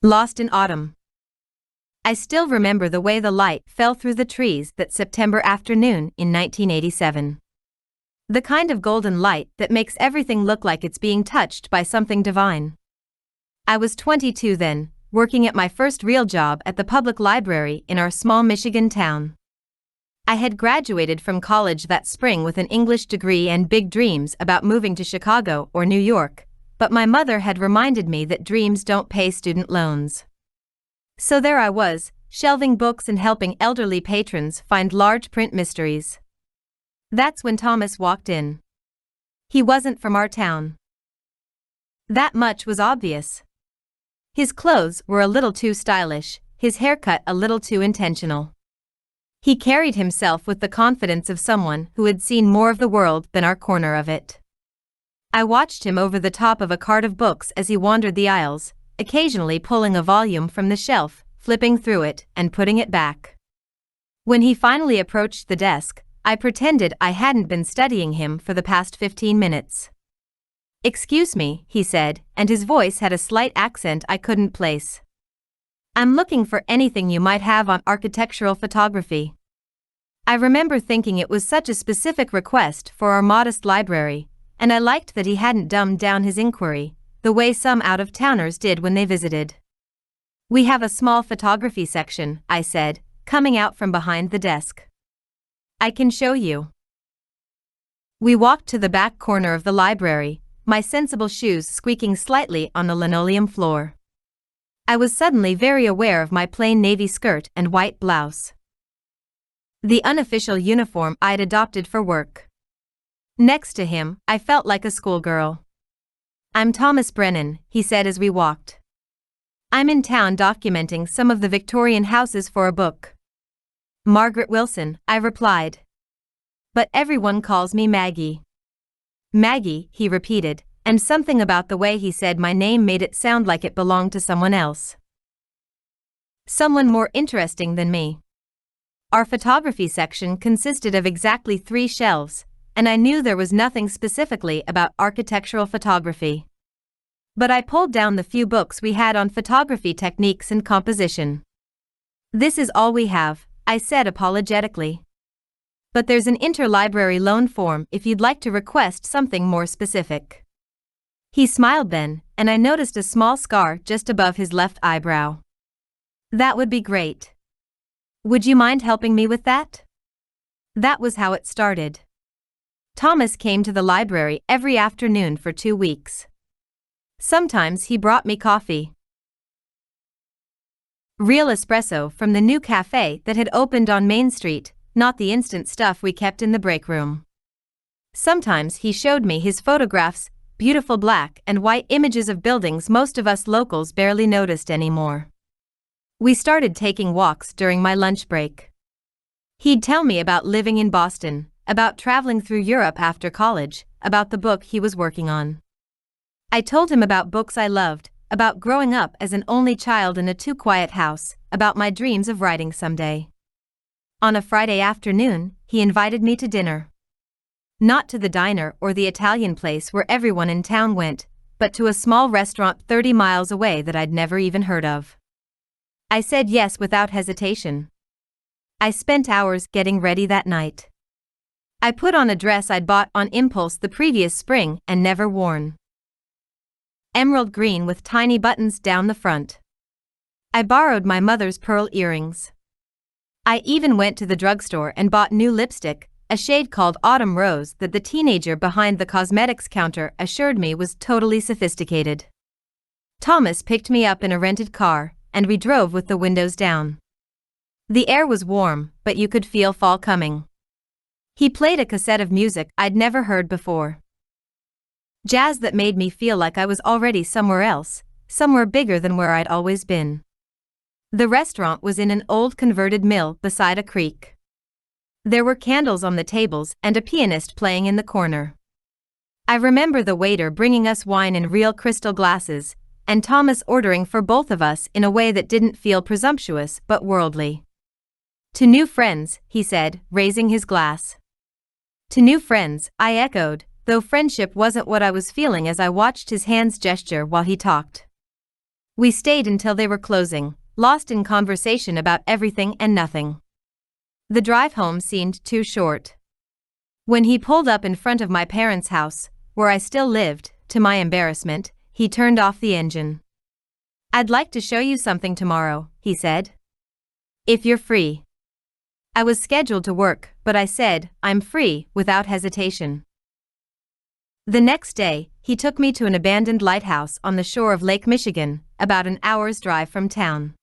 Lost in autumn. I still remember the way the light fell through the trees that September afternoon in 1987. The kind of golden light that makes everything look like it's being touched by something divine. I was 22 then, working at my first real job at the public library in our small Michigan town. I had graduated from college that spring with an English degree and big dreams about moving to Chicago or New York, but my mother had reminded me that dreams don't pay student loans. So there I was, shelving books and helping elderly patrons find large print mysteries. That's when Thomas walked in. He wasn't from our town. That much was obvious. His clothes were a little too stylish, his haircut a little too intentional. He carried himself with the confidence of someone who had seen more of the world than our corner of it. I watched him over the top of a cart of books as he wandered the aisles, occasionally pulling a volume from the shelf, flipping through it, and putting it back. When he finally approached the desk, I pretended I hadn't been studying him for the past 15 minutes. "Excuse me," he said, and his voice had a slight accent I couldn't place. "I'm looking for anything you might have on architectural photography." I remember thinking it was such a specific request for our modest library, and I liked that he hadn't dumbed down his inquiry, the way some out-of-towners did when they visited. "We have a small photography section," I said, coming out from behind the desk. "I can show you." We walked to the back corner of the library, my sensible shoes squeaking slightly on the linoleum floor. I was suddenly very aware of my plain navy skirt and white blouse. The unofficial uniform I'd adopted for work. Next to him, I felt like a schoolgirl. "I'm Thomas Brennan," he said as we walked. "I'm in town documenting some of the Victorian houses for a book." "Margaret Wilson," I replied. "But everyone calls me Maggie." "Maggie," he repeated, and something about the way he said my name made it sound like it belonged to someone else. Someone more interesting than me. Our photography section consisted of exactly 3 shelves, and I knew there was nothing specifically about architectural photography. But I pulled down the few books we had on photography techniques and composition. "This is all we have," I said apologetically. "But there's an interlibrary loan form if you'd like to request something more specific." He smiled then, and I noticed a small scar just above his left eyebrow. "That would be great. Would you mind helping me with that?" That was how it started. Thomas came to the library every afternoon for 2 weeks. Sometimes he brought me coffee. Real espresso from the new cafe that had opened on Main Street, not the instant stuff we kept in the break room. Sometimes he showed me his photographs, beautiful black and white images of buildings most of us locals barely noticed anymore. We started taking walks during my lunch break. He'd tell me about living in Boston, about traveling through Europe after college, about the book he was working on. I told him about books I loved, about growing up as an only child in a too-quiet house, about my dreams of writing someday. On a Friday afternoon, he invited me to dinner. Not to the diner or the Italian place where everyone in town went, but to a small restaurant 30 miles away that I'd never even heard of. I said yes without hesitation. I spent hours getting ready that night. I put on a dress I'd bought on impulse the previous spring and never worn. Emerald green with tiny buttons down the front. I borrowed my mother's pearl earrings. I even went to the drugstore and bought new lipstick, a shade called Autumn Rose that the teenager behind the cosmetics counter assured me was totally sophisticated. Thomas picked me up in a rented car, and we drove with the windows down. The air was warm, but you could feel fall coming. He played a cassette of music I'd never heard before. Jazz that made me feel like I was already somewhere else, somewhere bigger than where I'd always been. The restaurant was in an old converted mill beside a creek. There were candles on the tables and a pianist playing in the corner. I remember the waiter bringing us wine in real crystal glasses, and Thomas ordering for both of us in a way that didn't feel presumptuous but worldly. "To new friends," he said, raising his glass. "To new friends," I echoed, though friendship wasn't what I was feeling as I watched his hands gesture while he talked. We stayed until they were closing, lost in conversation about everything and nothing. The drive home seemed too short. When he pulled up in front of my parents' house, where I still lived, to my embarrassment, he turned off the engine. "I'd like to show you something tomorrow," he said. "If you're free." I was scheduled to work, but I said, "I'm free," without hesitation. The next day, he took me to an abandoned lighthouse on the shore of Lake Michigan, about an hour's drive from town.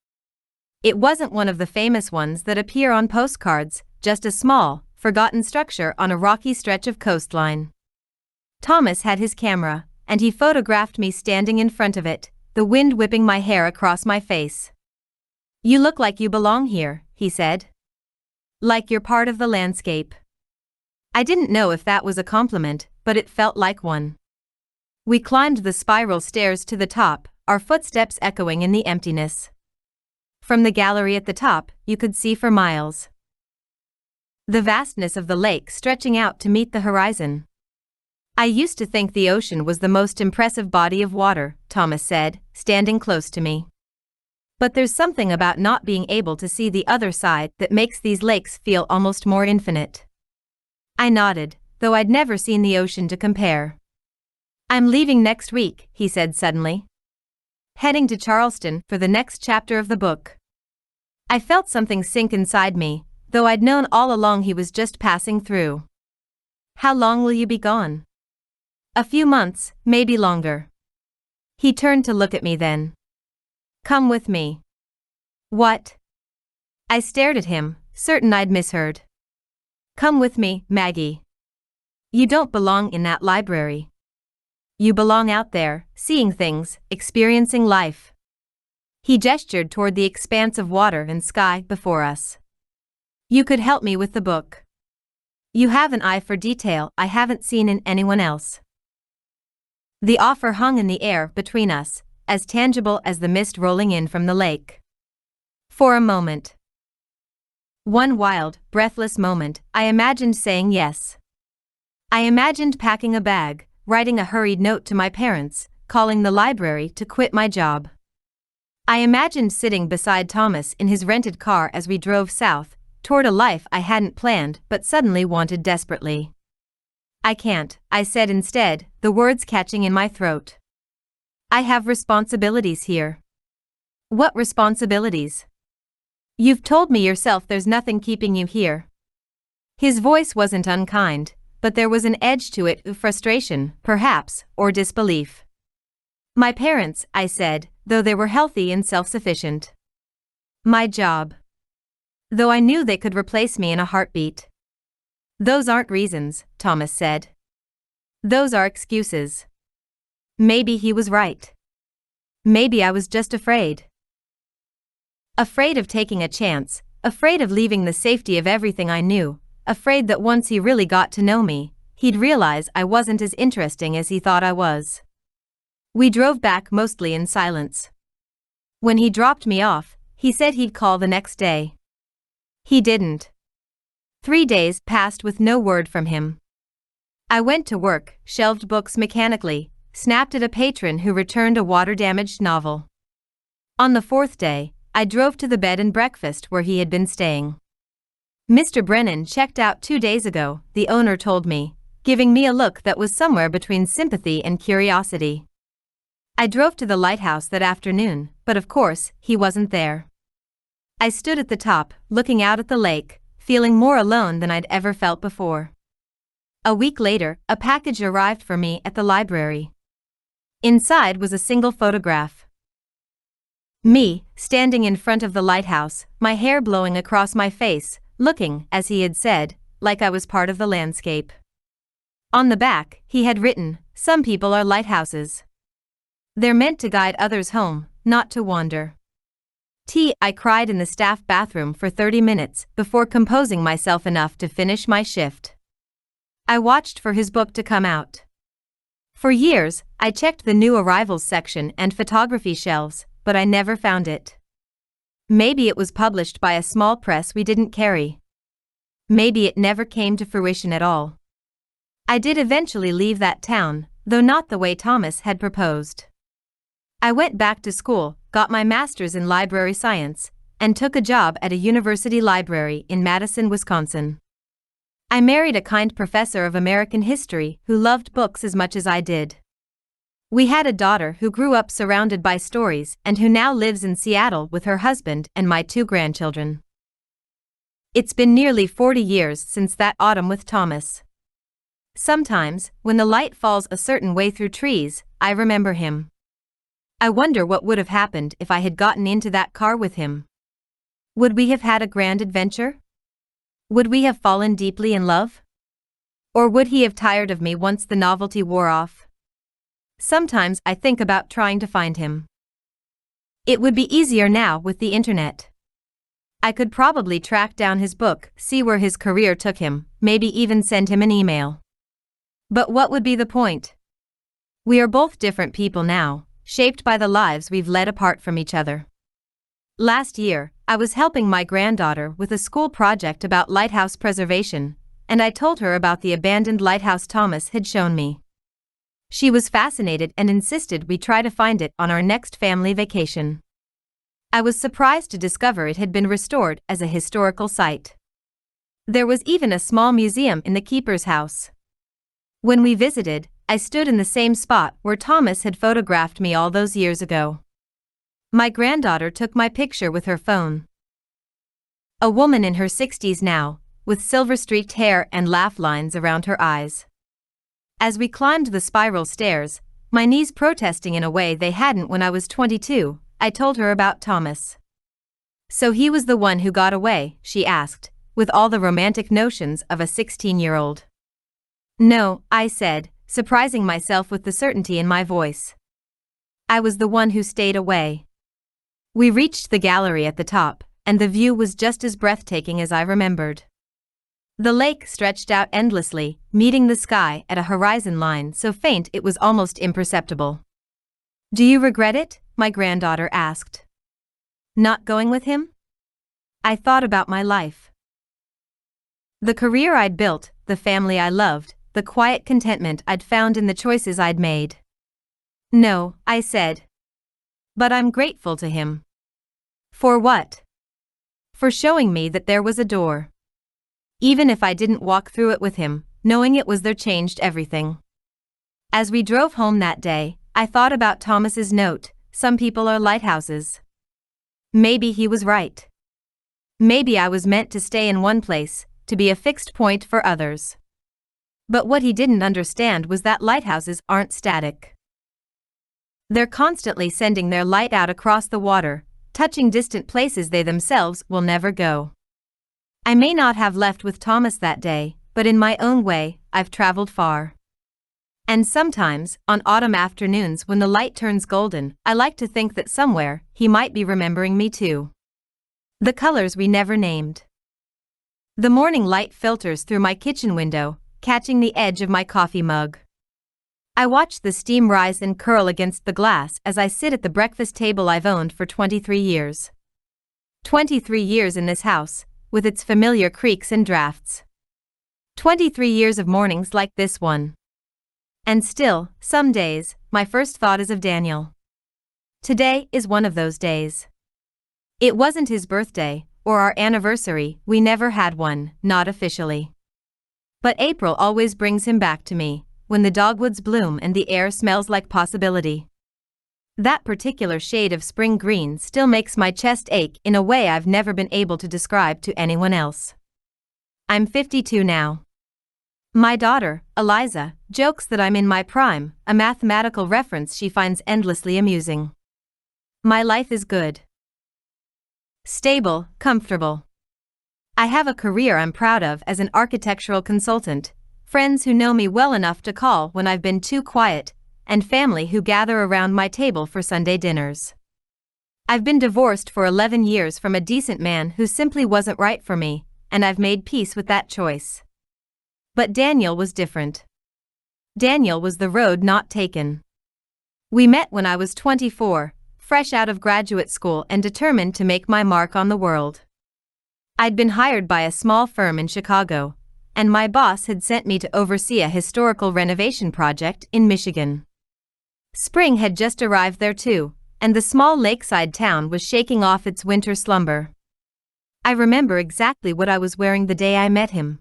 It wasn't one of the famous ones that appear on postcards, just a small, forgotten structure on a rocky stretch of coastline. Thomas had his camera, and he photographed me standing in front of it, the wind whipping my hair across my face. "You look like you belong here," he said. "Like you're part of the landscape." I didn't know if that was a compliment, but it felt like one. We climbed the spiral stairs to the top, our footsteps echoing in the emptiness. From the gallery at the top, you could see for miles. The vastness of the lake stretching out to meet the horizon. "I used to think the ocean was the most impressive body of water," Thomas said, standing close to me. "But there's something about not being able to see the other side that makes these lakes feel almost more infinite." I nodded, though I'd never seen the ocean to compare. "I'm leaving next week," he said suddenly. "Heading to Charleston for the next chapter of the book." I felt something sink inside me, though I'd known all along he was just passing through. "How long will you be gone?" "A few months, maybe longer." He turned to look at me then. "Come with me." "What?" I stared at him, certain I'd misheard. "Come with me, Maggie. You don't belong in that library. You belong out there, seeing things, experiencing life." He gestured toward the expanse of water and sky before us. "You could help me with the book. You have an eye for detail I haven't seen in anyone else." The offer hung in the air between us, as tangible as the mist rolling in from the lake. For a moment. One wild, breathless moment, I imagined saying yes. I imagined packing a bag, writing a hurried note to my parents, calling the library to quit my job. I imagined sitting beside Thomas in his rented car as we drove south, toward a life I hadn't planned but suddenly wanted desperately. "I can't," I said instead, the words catching in my throat. "I have responsibilities here." "What responsibilities?" "You've told me yourself there's nothing keeping you here." His voice wasn't unkind, but there was an edge to it of frustration, perhaps, or disbelief. "My parents," I said, though they were healthy and self-sufficient. "My job." Though I knew they could replace me in a heartbeat. "Those aren't reasons," Thomas said. "Those are excuses." Maybe he was right. Maybe I was just afraid. Afraid of taking a chance, afraid of leaving the safety of everything I knew, afraid that once he really got to know me, he'd realize I wasn't as interesting as he thought I was. We drove back mostly in silence. When he dropped me off, he said he'd call the next day. He didn't. 3 days passed with no word from him. I went to work, shelved books mechanically, snapped at a patron who returned a water-damaged novel. On the 4th day, I drove to the bed and breakfast where he had been staying. "Mr. Brennan checked out 2 days ago," the owner told me, giving me a look that was somewhere between sympathy and curiosity. I drove to the lighthouse that afternoon, but of course, he wasn't there. I stood at the top, looking out at the lake, feeling more alone than I'd ever felt before. A week later, a package arrived for me at the library. Inside was a single photograph. Me, standing in front of the lighthouse, my hair blowing across my face, looking, as he had said, like I was part of the landscape. On the back, he had written, "Some people are lighthouses. They're meant to guide others home, not to wander." I cried in the staff bathroom for 30 minutes before composing myself enough to finish my shift. I watched for his book to come out. For years, I checked the new arrivals section and photography shelves, but I never found it. Maybe it was published by a small press we didn't carry. Maybe it never came to fruition at all. I did eventually leave that town, though not the way Thomas had proposed. I went back to school, got my master's in library science, and took a job at a university library in Madison, Wisconsin. I married a kind professor of American history who loved books as much as I did. We had a daughter who grew up surrounded by stories and who now lives in Seattle with her husband and my 2 grandchildren. It's been nearly 40 years since that autumn with Thomas. Sometimes, when the light falls a certain way through trees, I remember him. I wonder what would have happened if I had gotten into that car with him. Would we have had a grand adventure? Would we have fallen deeply in love? Or would he have tired of me once the novelty wore off? Sometimes I think about trying to find him. It would be easier now with the internet. I could probably track down his book, see where his career took him, maybe even send him an email. But what would be the point? We are both different people now, shaped by the lives we've led apart from each other. Last year, I was helping my granddaughter with a school project about lighthouse preservation, and I told her about the abandoned lighthouse Thomas had shown me. She was fascinated and insisted we try to find it on our next family vacation. I was surprised to discover it had been restored as a historical site. There was even a small museum in the keeper's house. When we visited, I stood in the same spot where Thomas had photographed me all those years ago. My granddaughter took my picture with her phone. A woman in her 60s now, with silver-streaked hair and laugh lines around her eyes. As we climbed the spiral stairs, my knees protesting in a way they hadn't when I was 22, I told her about Thomas. So he was the one who got away, she asked, with all the romantic notions of a 16-year-old. No, I said, surprising myself with the certainty in my voice. I was the one who stayed away. We reached the gallery at the top, and the view was just as breathtaking as I remembered. The lake stretched out endlessly, meeting the sky at a horizon line so faint it was almost imperceptible. Do you regret it? My granddaughter asked. Not going with him? I thought about my life. The career I'd built, the family I loved, the quiet contentment I'd found in the choices I'd made. No, I said. But I'm grateful to him. For what? For showing me that there was a door. Even if I didn't walk through it with him, knowing it was there changed everything. As we drove home that day, I thought about Thomas's note, some people are lighthouses. Maybe he was right. Maybe I was meant to stay in one place, to be a fixed point for others. But what he didn't understand was that lighthouses aren't static. They're constantly sending their light out across the water, touching distant places they themselves will never go. I may not have left with Thomas that day, but in my own way, I've traveled far. And sometimes, on autumn afternoons when the light turns golden, I like to think that somewhere, he might be remembering me too. The colors we never named. The morning light filters through my kitchen window, catching the edge of my coffee mug. I watch the steam rise and curl against the glass as I sit at the breakfast table I've owned for 23 years. 23 years in this house, with its familiar creaks and drafts. 23 years of mornings like this one. And still, some days, my first thought is of Daniel. Today is one of those days. It wasn't his birthday, or our anniversary, we never had one, not officially. But April always brings him back to me, when the dogwoods bloom and the air smells like possibility. That particular shade of spring green still makes my chest ache in a way I've never been able to describe to anyone else. I'm 52 now. My daughter, Eliza, jokes that I'm in my prime, a mathematical reference she finds endlessly amusing. My life is good. Stable, comfortable. I have a career I'm proud of as an architectural consultant, friends who know me well enough to call when I've been too quiet, and family who gather around my table for Sunday dinners. I've been divorced for 11 years from a decent man who simply wasn't right for me, and I've made peace with that choice. But Daniel was different. Daniel was the road not taken. We met when I was 24, fresh out of graduate school and determined to make my mark on the world. I'd been hired by a small firm in Chicago, and my boss had sent me to oversee a historical renovation project in Michigan. Spring had just arrived there too, and the small lakeside town was shaking off its winter slumber. I remember exactly what I was wearing the day I met him.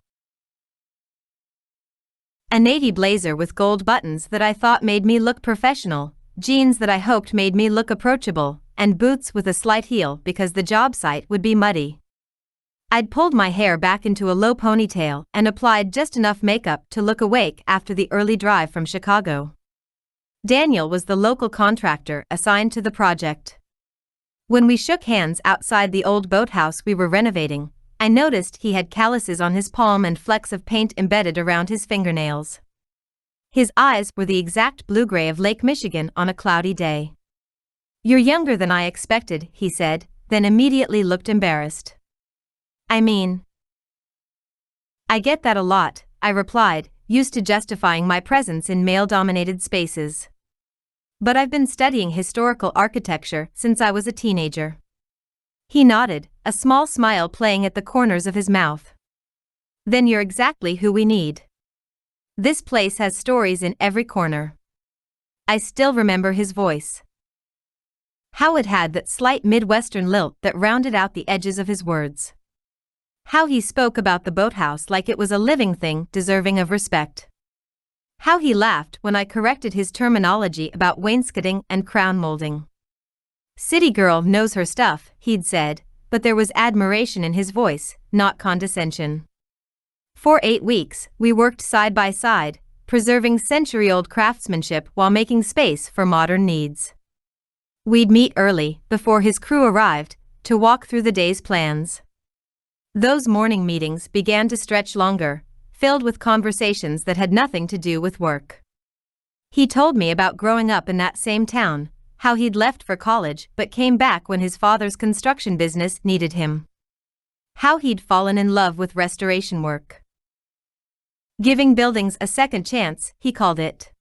A navy blazer with gold buttons that I thought made me look professional, jeans that I hoped made me look approachable, and boots with a slight heel because the job site would be muddy. I'd pulled my hair back into a low ponytail and applied just enough makeup to look awake after the early drive from Chicago. Daniel was the local contractor assigned to the project. When we shook hands outside the old boathouse we were renovating, I noticed he had calluses on his palm and flecks of paint embedded around his fingernails. His eyes were the exact blue-gray of Lake Michigan on a cloudy day. "You're younger than I expected," he said, then immediately looked embarrassed. "I mean, I get that a lot," I replied, used to justifying my presence in male-dominated spaces. "But I've been studying historical architecture since I was a teenager." He nodded, a small smile playing at the corners of his mouth. "Then you're exactly who we need. This place has stories in every corner." I still remember his voice. How it had that slight Midwestern lilt that rounded out the edges of his words. How he spoke about the boathouse like it was a living thing deserving of respect. How he laughed when I corrected his terminology about wainscoting and crown molding. "City girl knows her stuff," he'd said, but there was admiration in his voice, not condescension. For 8 weeks, we worked side by side, preserving century-old craftsmanship while making space for modern needs. We'd meet early, before his crew arrived, to walk through the day's plans. Those morning meetings began to stretch longer, filled with conversations that had nothing to do with work. He told me about growing up in that same town, how he'd left for college but came back when his father's construction business needed him. How he'd fallen in love with restoration work. Giving buildings a second chance, he called it.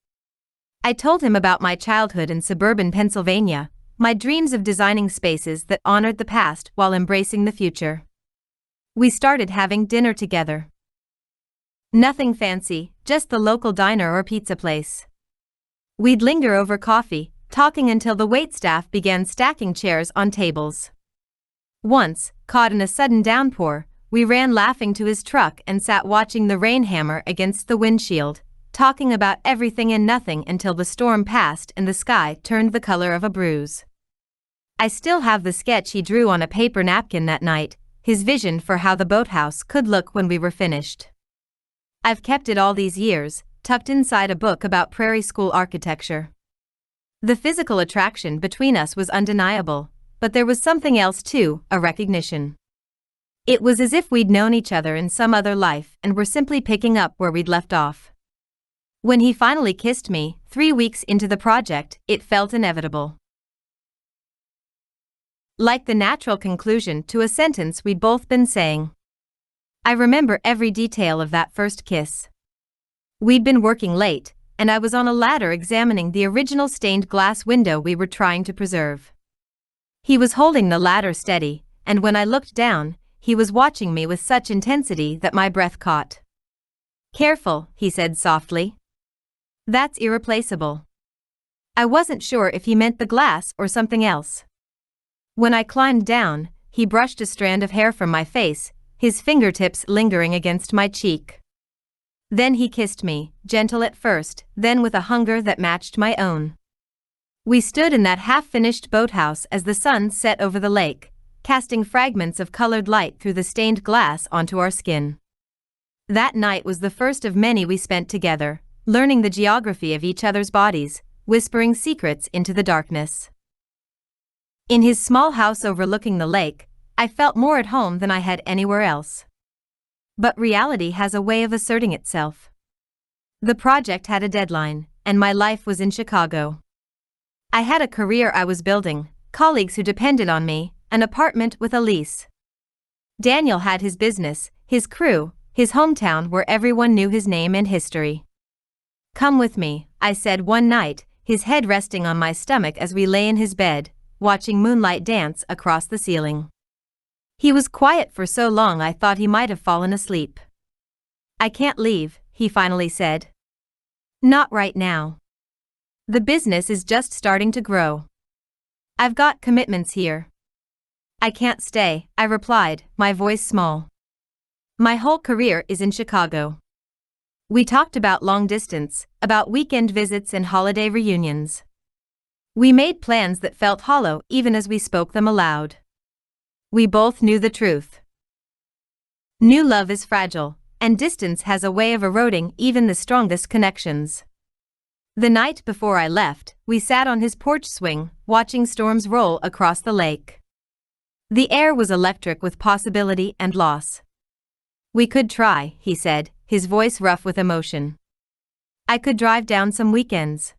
I told him about my childhood in suburban Pennsylvania, my dreams of designing spaces that honored the past while embracing the future. We started having dinner together. Nothing fancy, just the local diner or pizza place. We'd linger over coffee, talking until the waitstaff began stacking chairs on tables. Once, caught in a sudden downpour, we ran laughing to his truck and sat watching the rain hammer against the windshield, talking about everything and nothing until the storm passed and the sky turned the color of a bruise. I still have the sketch he drew on a paper napkin that night, his vision for how the boathouse could look when we were finished. I've kept it all these years, tucked inside a book about prairie school architecture. The physical attraction between us was undeniable, but there was something else too, a recognition. It was as if we'd known each other in some other life and were simply picking up where we'd left off. When he finally kissed me, 3 weeks into the project, it felt inevitable. Like the natural conclusion to a sentence we'd both been saying. I remember every detail of that first kiss. We'd been working late, and I was on a ladder examining the original stained glass window we were trying to preserve. He was holding the ladder steady, and when I looked down, he was watching me with such intensity that my breath caught. "Careful," he said softly. "That's irreplaceable." I wasn't sure if he meant the glass or something else. When I climbed down, he brushed a strand of hair from my face, his fingertips lingering against my cheek. Then he kissed me, gentle at first, then with a hunger that matched my own. We stood in that half-finished boathouse as the sun set over the lake, casting fragments of colored light through the stained glass onto our skin. That night was the first of many we spent together, learning the geography of each other's bodies, whispering secrets into the darkness. In his small house overlooking the lake, I felt more at home than I had anywhere else. But reality has a way of asserting itself. The project had a deadline, and my life was in Chicago. I had a career I was building, colleagues who depended on me, an apartment with a lease. Daniel had his business, his crew, his hometown where everyone knew his name and history. "Come with me," I said one night, his head resting on my stomach as we lay in his bed, watching moonlight dance across the ceiling. He was quiet for so long I thought he might have fallen asleep. "I can't leave," he finally said. "Not right now." The business is just starting to grow. I've got commitments here. I can't stay, I replied, my voice small. My whole career is in Chicago. We talked about long distance, about weekend visits and holiday reunions. We made plans that felt hollow even as we spoke them aloud. We both knew the truth. New love is fragile, and distance has a way of eroding even the strongest connections. The night before I left, we sat on his porch swing, watching storms roll across the lake. The air was electric with possibility and loss. We could try, he said, his voice rough with emotion. I could drive down some weekends.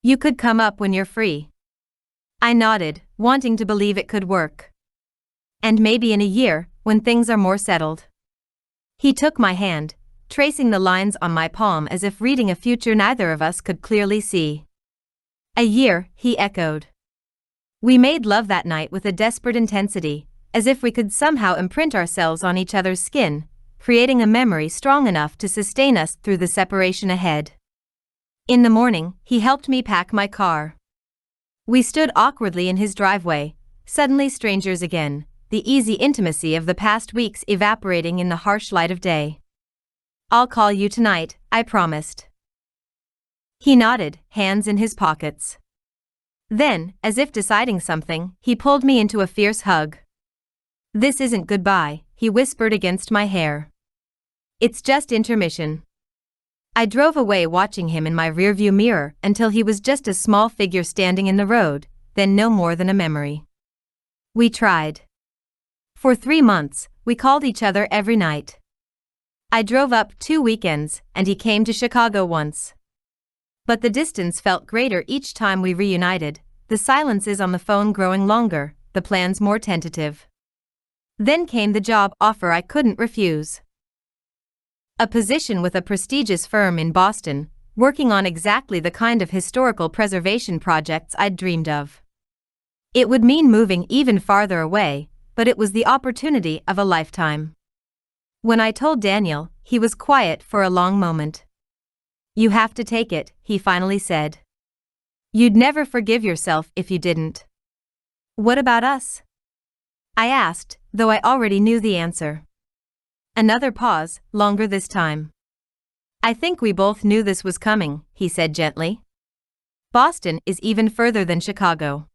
You could come up when you're free. I nodded, wanting to believe it could work. And maybe in a year, when things are more settled. He took my hand, tracing the lines on my palm as if reading a future neither of us could clearly see. A year, he echoed. We made love that night with a desperate intensity, as if we could somehow imprint ourselves on each other's skin, creating a memory strong enough to sustain us through the separation ahead. In the morning, he helped me pack my car. We stood awkwardly in his driveway, suddenly strangers again, the easy intimacy of the past weeks evaporating in the harsh light of day. I'll call you tonight, I promised. He nodded, hands in his pockets. Then, as if deciding something, he pulled me into a fierce hug. This isn't goodbye, he whispered against my hair. It's just intermission. I drove away watching him in my rearview mirror until he was just a small figure standing in the road, then no more than a memory. We tried. For 3 months, we called each other every night. I drove up 2 weekends, and he came to Chicago once. But the distance felt greater each time we reunited, the silences on the phone growing longer, the plans more tentative. Then came the job offer I couldn't refuse. A position with a prestigious firm in Boston, working on exactly the kind of historical preservation projects I'd dreamed of. It would mean moving even farther away, but it was the opportunity of a lifetime. When I told Daniel, he was quiet for a long moment. You have to take it, he finally said. You'd never forgive yourself if you didn't. What about us? I asked, though I already knew the answer. Another pause, longer this time. I think we both knew this was coming, he said gently. Boston is even further than Chicago.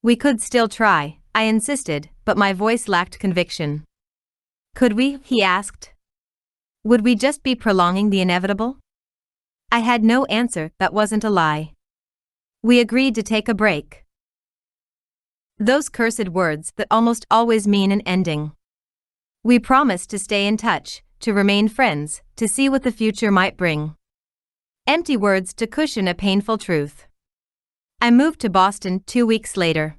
We could still try, I insisted, but my voice lacked conviction. Could we? He asked. Would we just be prolonging the inevitable? I had no answer that wasn't a lie. We agreed to take a break. Those cursed words that almost always mean an ending. We promised to stay in touch, to remain friends, to see what the future might bring. Empty words to cushion a painful truth. I moved to Boston 2 weeks later.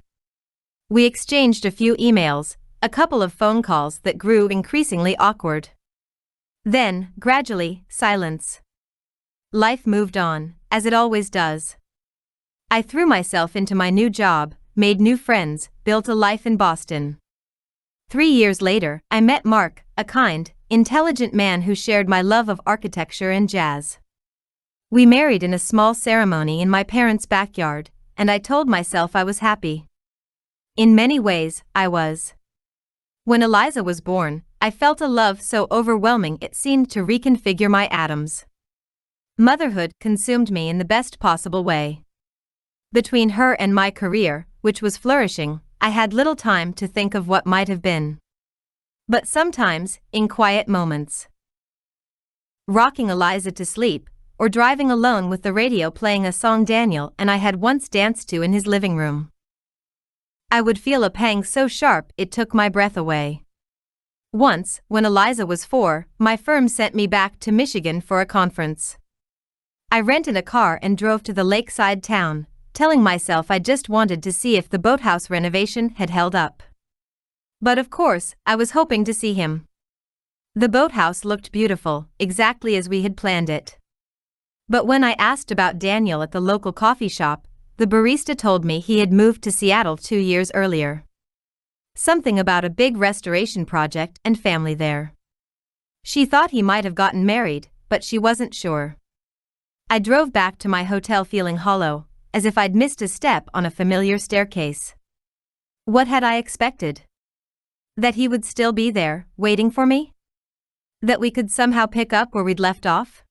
We exchanged a few emails, a couple of phone calls that grew increasingly awkward. Then, gradually, silence. Life moved on, as it always does. I threw myself into my new job, made new friends, built a life in Boston. 3 years later, I met Mark, a kind, intelligent man who shared my love of architecture and jazz. We married in a small ceremony in my parents' backyard, and I told myself I was happy. In many ways, I was. When Eliza was born, I felt a love so overwhelming it seemed to reconfigure my atoms. Motherhood consumed me in the best possible way. Between her and my career, which was flourishing, I had little time to think of what might have been. But sometimes, in quiet moments, rocking Eliza to sleep, or driving alone with the radio playing a song Daniel and I had once danced to in his living room, I would feel a pang so sharp it took my breath away. Once, when Eliza was 4, my firm sent me back to Michigan for a conference. I rented a car and drove to the lakeside town, telling myself I just wanted to see if the boathouse renovation had held up. But of course, I was hoping to see him. The boathouse looked beautiful, exactly as we had planned it. But when I asked about Daniel at the local coffee shop, the barista told me he had moved to Seattle 2 years earlier. Something about a big restoration project and family there. She thought he might have gotten married, but she wasn't sure. I drove back to my hotel feeling hollow, as if I'd missed a step on a familiar staircase. What had I expected? That he would still be there, waiting for me? That we could somehow pick up where we'd left off?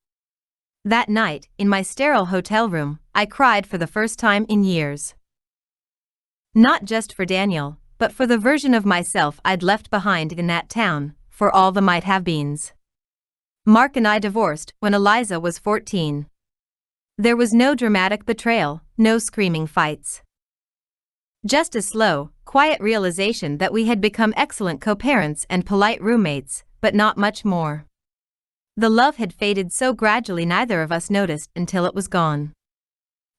That night, in my sterile hotel room, I cried for the first time in years. Not just for Daniel, but for the version of myself I'd left behind in that town, for all the might-have-beens. Mark and I divorced when Eliza was 14. There was no dramatic betrayal, no screaming fights. Just a slow, quiet realization that we had become excellent co-parents and polite roommates, but not much more. The love had faded so gradually neither of us noticed until it was gone.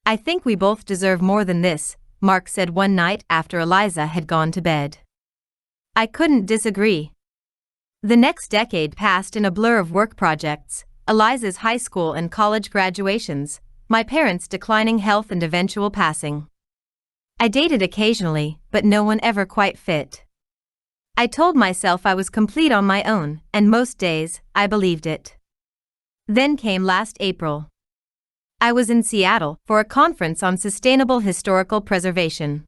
"I think we both deserve more than this," Mark said one night after Eliza had gone to bed. I couldn't disagree. The next decade passed in a blur of work projects, Eliza's high school and college graduations, my parents' declining health and eventual passing. I dated occasionally, but no one ever quite fit. I told myself I was complete on my own, and most days, I believed it. Then came last April. I was in Seattle for a conference on sustainable historical preservation.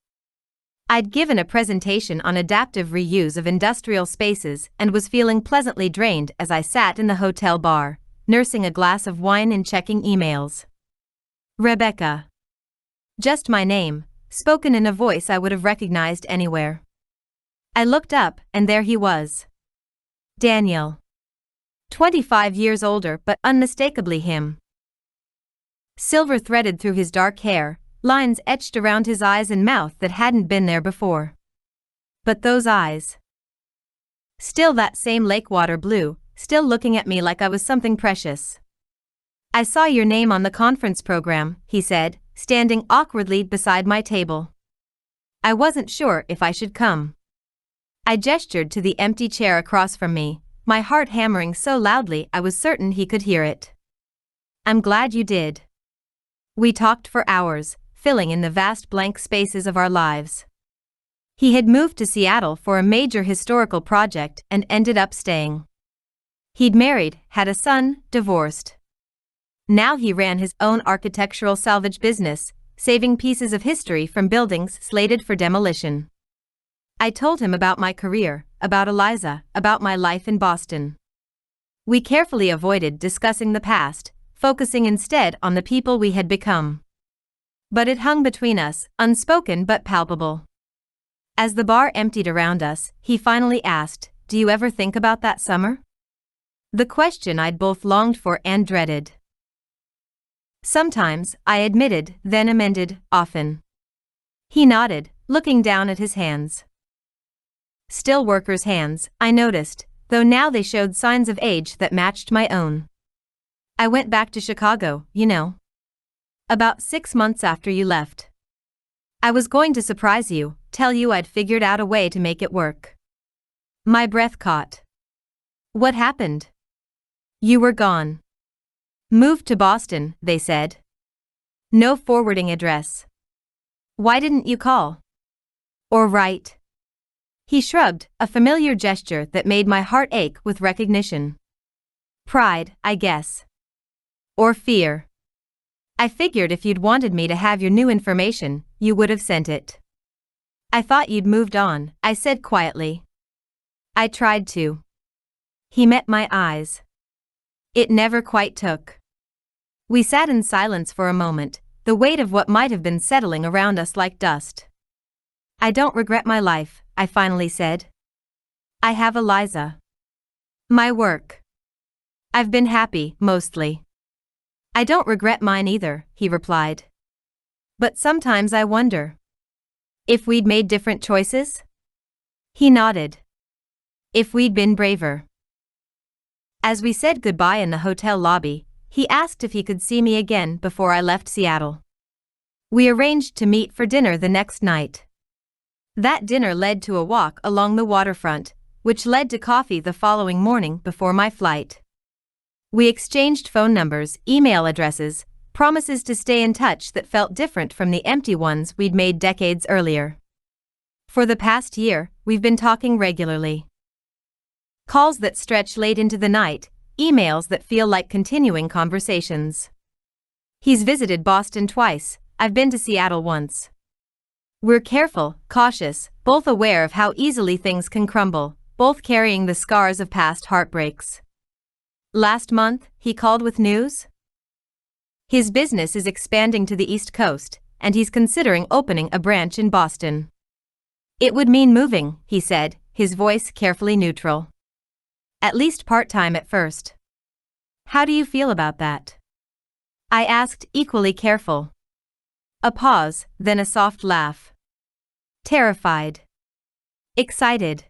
I'd given a presentation on adaptive reuse of industrial spaces and was feeling pleasantly drained as I sat in the hotel bar, nursing a glass of wine and checking emails. Rebecca. Just my name, spoken in a voice I would have recognized anywhere. I looked up, and there he was. Daniel. 25 years older but unmistakably him. Silver threaded through his dark hair, lines etched around his eyes and mouth that hadn't been there before. But those eyes. Still that same lakewater blue, still looking at me like I was something precious. "I saw your name on the conference program," he said, standing awkwardly beside my table. I wasn't sure if I should come. I gestured to the empty chair across from me, my heart hammering so loudly I was certain he could hear it. "I'm glad you did." We talked for hours, filling in the vast blank spaces of our lives. He had moved to Seattle for a major historical project and ended up staying. He'd married, had a son, divorced. Now he ran his own architectural salvage business, saving pieces of history from buildings slated for demolition. I told him about my career, about Eliza, about my life in Boston. We carefully avoided discussing the past, focusing instead on the people we had become. But it hung between us, unspoken but palpable. As the bar emptied around us, he finally asked, "Do you ever think about that summer?" The question I'd both longed for and dreaded. "Sometimes," I admitted, then amended, "often." He nodded, looking down at his hands. Still workers' hands, I noticed, though now they showed signs of age that matched my own. "I went back to Chicago, you know. About 6 months after you left. I was going to surprise you, tell you I'd figured out a way to make it work." My breath caught. "What happened?" "You were gone. Moved to Boston," they said. "No forwarding address. Why didn't you call? Or write?" He shrugged, a familiar gesture that made my heart ache with recognition. "Pride, I guess. Or fear. I figured if you'd wanted me to have your new information, you would have sent it." "I thought you'd moved on," I said quietly. "I tried to." He met my eyes. It never quite took. We sat in silence for a moment, the weight of what might have been settling around us like dust. "I don't regret my life," I finally said. "I have Eliza. My work. I've been happy, mostly." "I don't regret mine either," he replied. "But sometimes I wonder. If we'd made different choices?" He nodded. "If we'd been braver." As we said goodbye in the hotel lobby, he asked if he could see me again before I left Seattle. We arranged to meet for dinner the next night. That dinner led to a walk along the waterfront, which led to coffee the following morning before my flight. We exchanged phone numbers, email addresses, promises to stay in touch that felt different from the empty ones we'd made decades earlier. For the past year, we've been talking regularly. Calls that stretch late into the night, emails that feel like continuing conversations. He's visited Boston twice. I've been to Seattle once. We're careful, cautious, both aware of how easily things can crumble, both carrying the scars of past heartbreaks. Last month, he called with news. His business is expanding to the East Coast, and he's considering opening a branch in Boston. It would mean moving, he said, his voice carefully neutral. At least part-time at first. How do you feel about that? I asked, equally careful. A pause, then a soft laugh. Terrified. Excited.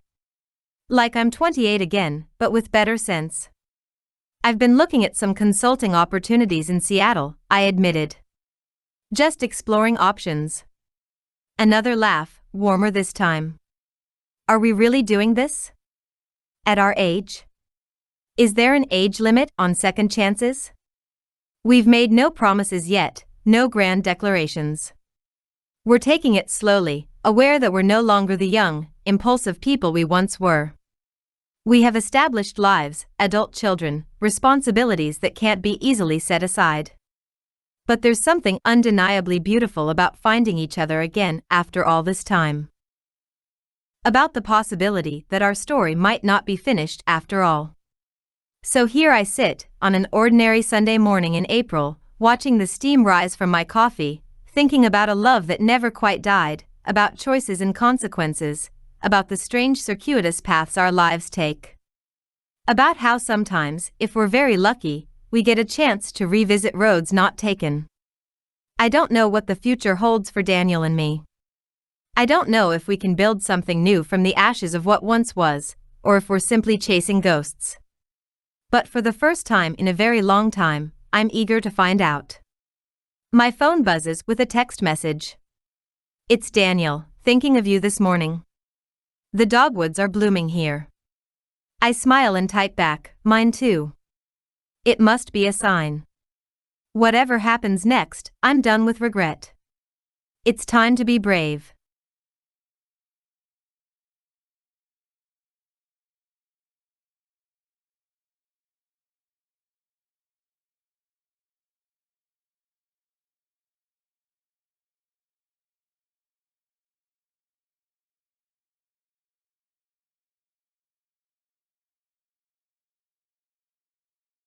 Like I'm 28 again, but with better sense. I've been looking at some consulting opportunities in Seattle, I admitted. Just exploring options. Another laugh, warmer this time. Are we really doing this? At our age? Is there an age limit on second chances? We've made no promises yet, no grand declarations. We're taking it slowly, aware that we're no longer the young, impulsive people we once were. We have established lives, adult children, responsibilities that can't be easily set aside. But there's something undeniably beautiful about finding each other again after all this time. About the possibility that our story might not be finished after all. So here I sit, on an ordinary Sunday morning in April, watching the steam rise from my coffee, thinking about a love that never quite died, about choices and consequences, about the strange circuitous paths our lives take. About how sometimes, if we're very lucky, we get a chance to revisit roads not taken. I don't know what the future holds for Daniel and me. I don't know if we can build something new from the ashes of what once was, or if we're simply chasing ghosts. But for the first time in a very long time, I'm eager to find out. My phone buzzes with a text message. It's Daniel, thinking of you this morning. The dogwoods are blooming here. I smile and type back, mine too. It must be a sign. Whatever happens next, I'm done with regret. It's time to be brave.